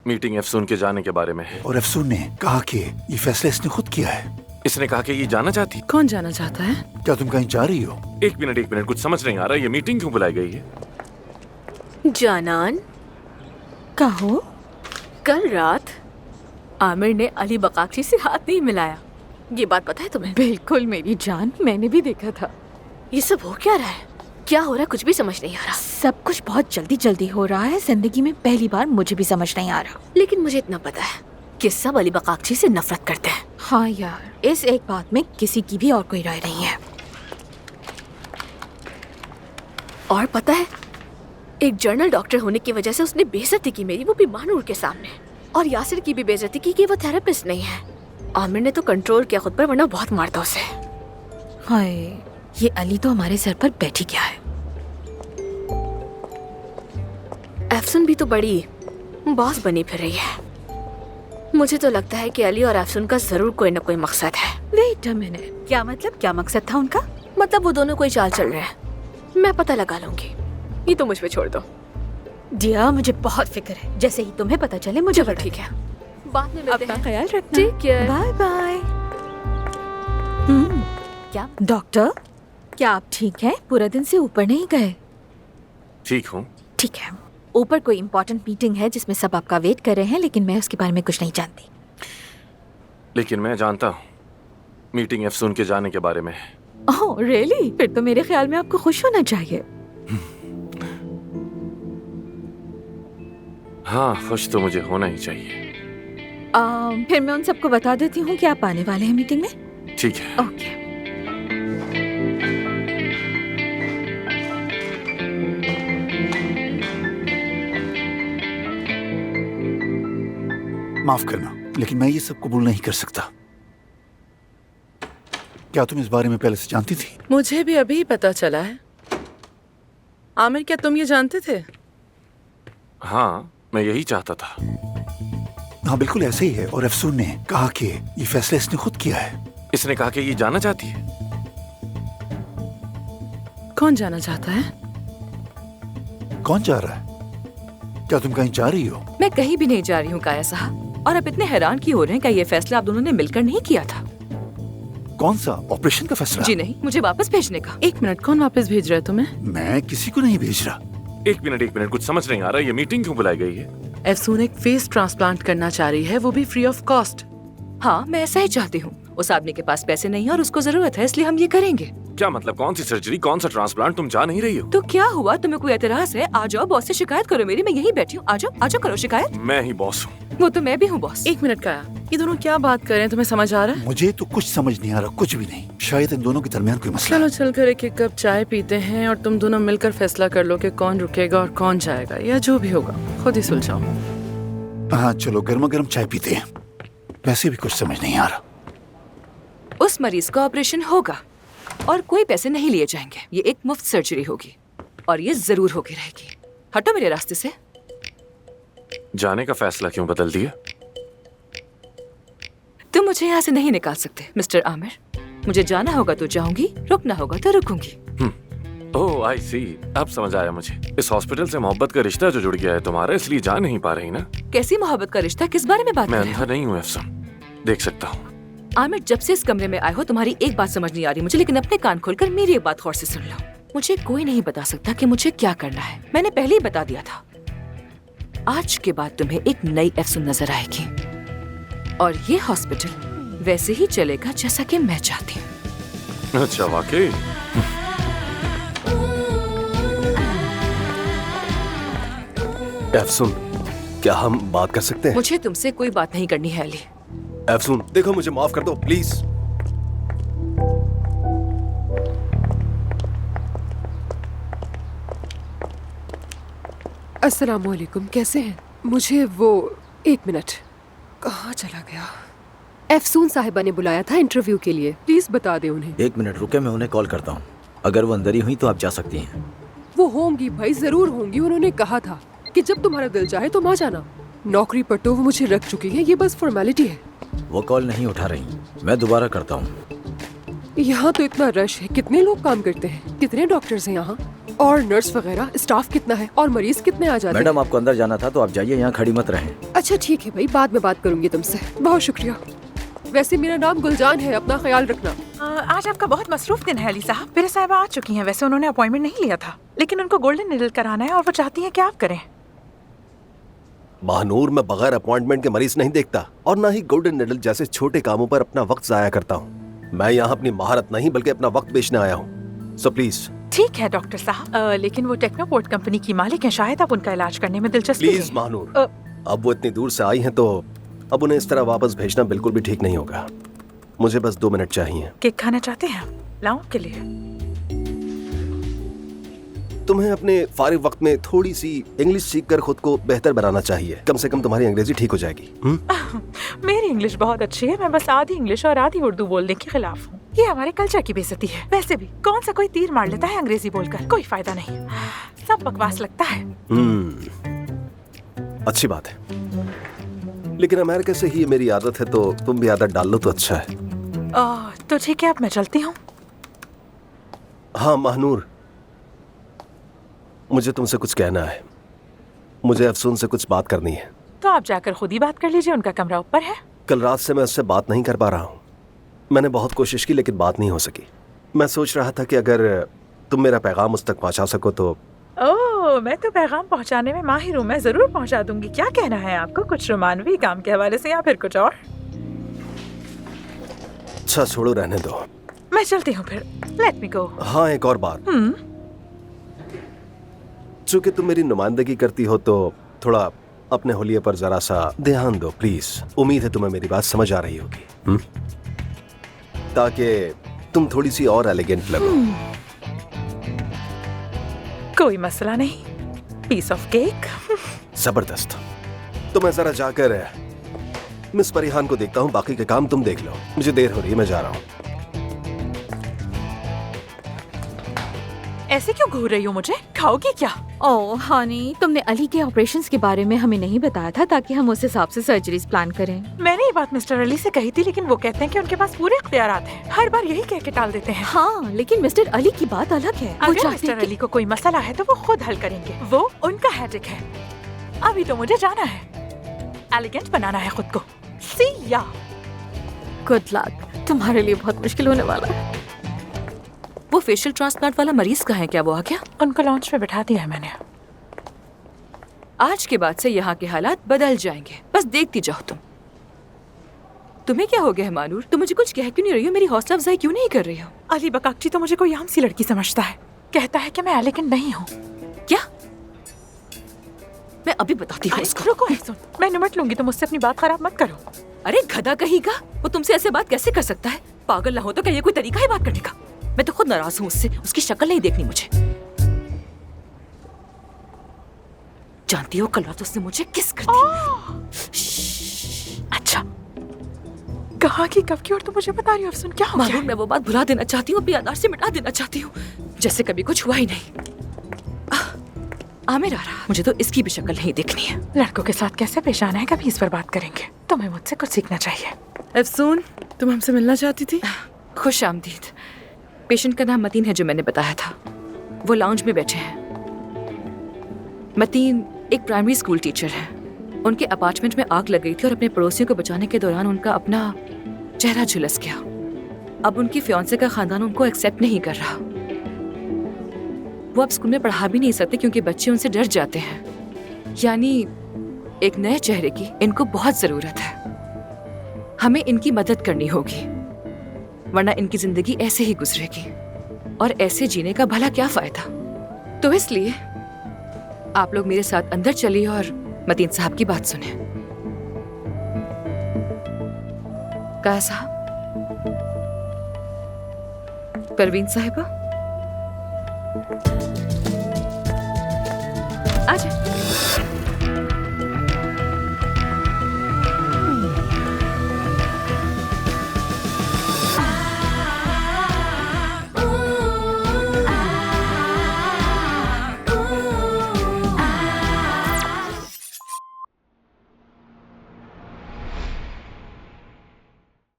Meeting अफसून के जाने के बारे में है। और अफसून ने कहा कि ये फैसला इसने खुद किया है। इसने कहा कि ये जाना चाहती। कौन जाना चाहता है? क्या तुम कहीं जा रही हो? एक मिनट, कुछ समझ नहीं आ रहा। ये मीटिंग क्यों बुलाई गई है? जानान, कहो। कल रात आमिर ने अली बकाक्षी से हाथ नहीं मिलाया, ये बात पता है तुम्हें? बिल्कुल मेरी जान, मैंने भी देखा था। ये सब हो क्या रहा है? क्या हो रहा है? कुछ भी समझ नहीं आ रहा। सब कुछ बहुत जल्दी जल्दी हो रहा है। जिंदगी में पहली बार मुझे भी समझ नहीं आ रहा। लेकिन मुझे इतना पता है कि सब अली बकाक्षी से नफरत करते हैं। हाँ यार, इस एक बात में किसी की भी और कोई राय नहीं है। और पता है, एक जर्नल डॉक्टर होने की वजह से उसने बेइज्जती की मेरी, वो भी महानूर के सामने। और यासिर की भी बेइज्जती की कि वो थेरेपिस्ट नहीं है। आमिर ने तो कंट्रोल किया खुद पर, वरना बहुत मारता उसे। हाय, ये अली तो हमारे सर पर बैठी क्या है। अफसून भी तो बड़ी बॉस बनी फिर रही है। मुझे तो लगता है कि अली और अफसून का जरूर कोई न कोई मकसद है। वेट अ मिनट, क्या मतलब? क्या मकसद था उनका? मतलब वो दोनों कोई चाल चल रहे हैं। मैं पता लगा लूंगी, ये तो मुझ पे छोड़ दो। डियर, मुझे बहुत फिक्र है। जैसे ही तुम्हें पता चले मुझे चलो बता ठीक है, बाद में मिलते अपना हैं। ख्याल रखना। ठीक है, बाय बाय। क्या डॉक्टर, क्या आप ठीक हैं? पूरा दिन से ऊपर नहीं गए? ठीक हूँ। ठीक है, ऊपर कोई इम्पोर्टेंट मीटिंग है जिसमें सब आपका वेट कर रहे हैं, लेकिन मैं उसके बारे में कुछ नहीं जानती। लेकिन मैं जानता हूँ मीटिंग अफसून के जाने के बारे में है। Oh really? फिर तो मेरे ख्याल में आपको खुश होना चाहिए। हाँ, खुश तो मुझे होना ही चाहिए। फिर मैं उन सबको बता देती हूँ कि आप आने वाले हैं मीटिंग में। ठीक है। ओके। माफ करना, लेकिन मैं ये सब कबूल नहीं कर सकता। क्या तुम इस बारे में पहले से जानती थी? मुझे भी अभी पता चला है। आमिर, क्या तुम ये जानते थे? हाँ, मैं यही चाहता था। हाँ बिल्कुल ऐसे ही है। और अफसून ने कहा कि ये फैसला इसने खुद किया है। इसने कहा कि ये जाना चाहती है। कौन जाना चाहता है? कौन जा रहा है? क्या तुम कहीं जा रही हो? मैं कहीं भी नहीं जा रही हूँ काया साहब। और आप इतने हैरान क्यों हो रहे हैं? क्या ये फैसला आप दोनों ने मिलकर नहीं किया था? कौन सा? ऑपरेशन का फैसला? जी नहीं, मुझे वापस भेजने का। एक मिनट, कौन वापस भेज रहा है तुम्हें? मैं किसी को नहीं भेज रहा। एक मिनट, कुछ समझ नहीं आ रहा। ये मीटिंग क्यों बुलाई गई है? अफसून एक फेस ट्रांसप्लांट करना चाह रही है, वो भी फ्री ऑफ कॉस्ट। हाँ, मैं ऐसा ही चाहती हूँ। उस आदमी के पास पैसे नहीं है और उसको जरूरत है, इसलिए हम ये करेंगे। क्या मतलब? कौन सी सर्जरी, कौन सा ट्रांसप्लांट? तुम जा नहीं रही हो? तो क्या हुआ? तुम्हें कोई एतराज है? आ जाओ, बॉस से शिकायत करो मेरी। मैं यहीं बैठी हूँ। आ जाओ करो शिकायत। मैं ही बॉस हूँ। वो तो मैं भी हूँ बॉस। एक मिनट काया, ये दोनों क्या बात कर रहे हैं? तुम्हें समझ आ रहा है? मुझे तो कुछ समझ नहीं आ रहा, कुछ भी नहीं। शायद इन दोनों के दरमियान कोई मसला है। चलो चलकर एक एक कप चाय पीते हैं और तुम दोनों मिलकर फैसला कर लो कि कौन रुकेगा और कौन जाएगा, या जो भी होगा खुद ही सुलझाओ। हाँ चलो, गर्मा गर्म चाय पीते हैं। वैसे भी कुछ समझ नहीं आ रहा। उस मरीज का ऑपरेशन होगा और कोई पैसे नहीं लिए जाएंगे। ये एक मुफ्त सर्जरी होगी और ये जरूर होगी रहेगी। हटो मेरे रास्ते से। जाने का फैसला क्यों बदल दिया? तुम मुझे यहाँ से नहीं निकाल सकते मिस्टर आमिर। मुझे जाना होगा तो जाऊंगी, रुकना होगा तो रुकूंगी। ओह आई सी, अब समझ आया मुझे। इस हॉस्पिटल से मोहब्बत का रिश्ता जो जुड़ गया है तुम्हारा, इसलिए जा नहीं पा रही ना? कैसी मोहब्बत का रिश्ता? किस बारे में बात कर मैं रहे अंधा हो? नहीं हूँ अफसन, देख सकता हूँ। आमिर, जब से इस कमरे में आए हो तुम्हारी एक बात समझ नहीं आ रही मुझे, लेकिन अपने कान खोलकर मेरी एक बात गौर से सुन लो। मुझे कोई नहीं बता सकता कि मुझे क्या करना है। मैंने पहले ही बता दिया था। आज के बाद तुम्हें एक नई अफसून नजर आएगी और ये हॉस्पिटल वैसे ही चलेगा जैसा कि मैं चाहती हूँ। अच्छा, वाकई? अफसून, क्या हम बात कर सकते हैं? मुझे तुमसे कोई बात नहीं करनी है अली। अफसून देखो, मुझे माफ कर दो प्लीज। अस्सलामुअलैकुम, कैसे हैं? मुझे वो एक मिनट, कहाँ चला गया? अफसून साहिबा ने बुलाया था इंटरव्यू के लिए, प्लीज बता दे उन्हें। एक मिनट रुके, मैं उन्हें कॉल करता हूँ। अगर वो अंदर ही हुई तो आप जा सकती हैं। वो होंगी भाई, जरूर होंगी। उन्होंने कहा था कि जब तुम्हारा दिल चाहे तुम आ जाना। नौकरी पर तो वो मुझे रख चुकी है, ये बस फॉर्मेलिटी है। वो कॉल नहीं उठा रही, मैं दोबारा करता हूँ। यहाँ तो इतना रश है, कितने लोग काम करते हैं, कितने डॉक्टर्स हैं यहाँ? और नर्स वगैरह स्टाफ कितना है और मरीज कितने आ जाते हैं? मैडम आपको अंदर जाना था तो आप जाइए, यहाँ खड़ी मत रहें। अच्छा ठीक है भाई, बाद में बात करूंगी तुमसे। बहुत शुक्रिया। वैसे मेरा नाम गुलजान है, अपना ख्याल रखना। आज आपका बहुत मसरूफ दिन है अली साहब। मेरे साहिबा आ चुकी हैं। वैसे उन्होंने अपॉइंटमेंट नहीं लिया था, लेकिन उनको गोल्डन निडल कराना है और वो चाहती हैं कि आप करें। महानूर, मैं बगैर अपॉइंटमेंट के मरीज नहीं देखता और ना ही गोल्डन निडल जैसे छोटे कामों पर अपना वक्त जाया करता हूँ। मैं यहाँ अपनी महारत नहीं बल्कि अपना वक्त बेचने आया हूँ। So please. ठीक है डॉक्टर साहब, लेकिन वो टेक्नोपोर्ट कंपनी की मालिक हैं, शायद आप उनका इलाज करने में दिलचस्पी प्लीज है। महानूर, अब वो इतनी दूर से आई हैं तो अब उन्हें इस तरह वापस भेजना बिल्कुल भी ठीक नहीं होगा। मुझे बस 2 मिनट चाहिए। केक खाना चाहते हैं? लाऊं के लिए? तुम्हें अपने फारिग वक्त में थोड़ी सी इंग्लिश सीखकर खुद को बेहतर बनाना चाहिए। कम से कम तुम्हारी अंग्रेजी ठीक हो जाएगी। मेरी इंग्लिश बहुत अच्छी है, मैं बस आधी इंग्लिश और आधी उर्दू बोलने के खिलाफ हूँ। ये हमारे कल्चर की बेइज्जती है। वैसे भी कौन सा कोई तीर मार लेता है अंग्रेजी बोलकर? कोई फायदा नहीं, सब बकवास लगता है। अच्छी बात है, लेकिन अमेरिका से ही मेरी आदत है तो तुम भी आदत डाल लो तो अच्छा है। तो ठीक है, अब मैं चलती हूँ। हाँ महानूर, मुझे तुमसे कुछ कहना है। मुझे अफसून से कुछ बात करनी है। तो आप जाकर खुद ही बात कर लीजिए, उनका कमरा ऊपर है। कल रात से मैं उससे बात नहीं कर पा रहा हूँ। मैंने बहुत कोशिश की लेकिन बात नहीं हो सकी। मैं सोच रहा था कि अगर तुम मेरा पैगाम उस तक पहुँचा सको तो। ओह, मैं तो पैगाम पहुँचाने में माहिर हूँ, मैं जरूर पहुँचा दूंगी। क्या कहना है आपको, कुछ रोमानवी काम के हवाले से या फिर कुछ और? अच्छा छोड़ो, रहने दो। मैं चलती हूँ फिर। लेट मी गो। हाँ, एक और बात। चूंकि तुम मेरी नुमाइंदगी करती हो तो थोड़ा अपने होलिये पर जरा सा ध्यान दो प्लीज। उम्मीद है तुम्हें मेरी बात समझ आ रही होगी, ताकि तुम थोड़ी सी और एलिगेंट लगो। कोई मसला नहीं, पीस ऑफ केक। जबरदस्त। तो मैं जरा जाकर मिस परिहान को देखता हूँ, बाकी के काम तुम देख लो। मुझे देर हो रही है, मैं जा रहा हूँ। ऐसे क्यों घूर रही हो मुझे? खाओगी क्या? ओह हनी, तुमने अली के ऑपरेशंस के बारे में हमें नहीं बताया था ताकि हम उस हिसाब से सर्जरीज प्लान करें। मैंने ये बात मिस्टर अली से कही थी, लेकिन वो कहते हैं कि उनके पास पूरे इख्तियारात हैं। हर बार यही कह के टाल देते हैं। हाँ, लेकिन मिस्टर अली की बात अलग है। वो अगर चाहते मिस्टर हैं कि- अली को कोई मसला है तो वो खुद हल करेंगे। वो उनका हैडिक है। अभी तो मुझे जाना है, एलिगेंट बनाना है खुद को। सी या गुड लक, तुम्हारे लिए बहुत मुश्किल होने वाला है। वो फेशियल ट्रांसप्लांट वाला मरीज कहाँ है? क्या वो आ गया? उनको लॉन्च पे बिठा दिया है मैंने। आज के बाद से यहाँ के हालात बदल जाएंगे, बस देखती जाओ तुम। तुम्हें क्या हो गया है मानूर? तुम मुझे कुछ कह क्यों नहीं रही हो? मेरी हौसला अफजाई क्यों नहीं कर रही हो? अली बकाक्ची तो मुझे कोई आम सी लड़की समझता है, कहता है कि मैं एलिगेंट नहीं हूँ। क्या? मैं अभी बताती हूँ उसको। रुको सुन, मैं निमट लूंगी, तुम मुझसे अपनी बात खराब मत करो। अरे गधा कहीं का, वो तुमसे ऐसे बात कैसे कर सकता है? पागल ना हो तो क्या ये कोई तरीका है बात करने का? मैं तो खुद नाराज हूँ उससे, उसकी शक्ल नहीं देखनी मुझे। जानती हो कल रात उसने मुझे किस कर दी। अच्छा, कहाँ की कब की और तुम मुझे बता रही हो? अफसून क्या हो गया? मैं वो बात भुला देना चाहती हूँ, अपनी याददाश्त से मिटा देना चाहती हूँ, जैसे कभी कुछ हुआ ही नहीं। आमिर आ रहा, मुझे तो इसकी भी शक्ल नहीं देखनी है। लड़कों के साथ कैसे पेश आना है, कभी इस पर बात करेंगे। तुम्हें मुझसे कुछ सीखना चाहिए। अफसून, तुम हमसे मिलना चाहती थी? खुश आमदीद। पेशेंट का नाम मतीन है, जो मैंने बताया था। वो लाउंज में बैठे हैं। मतीन एक प्राइमरी स्कूल टीचर है। उनके अपार्टमेंट में आग लग गई थी और अपने पड़ोसियों को बचाने के दौरान उनका अपना चेहरा झुलस गया। अब उनकी फियांसे का खानदान उनको एक्सेप्ट नहीं कर रहा। वो अब स्कूल में पढ़ा भी नहीं सकते क्योंकि बच्चे उनसे डर जाते हैं। यानी एक नए चेहरे की इनको बहुत जरूरत है। हमें इनकी मदद करनी होगी, वरना इनकी जिंदगी ऐसे ही गुजरेगी और ऐसे जीने का भला क्या फायदा। तो इसलिए आप लोग मेरे साथ अंदर चलिए और मतीन साहब की बात सुने। कहा साहब? परवीन साहिबा आ जाए।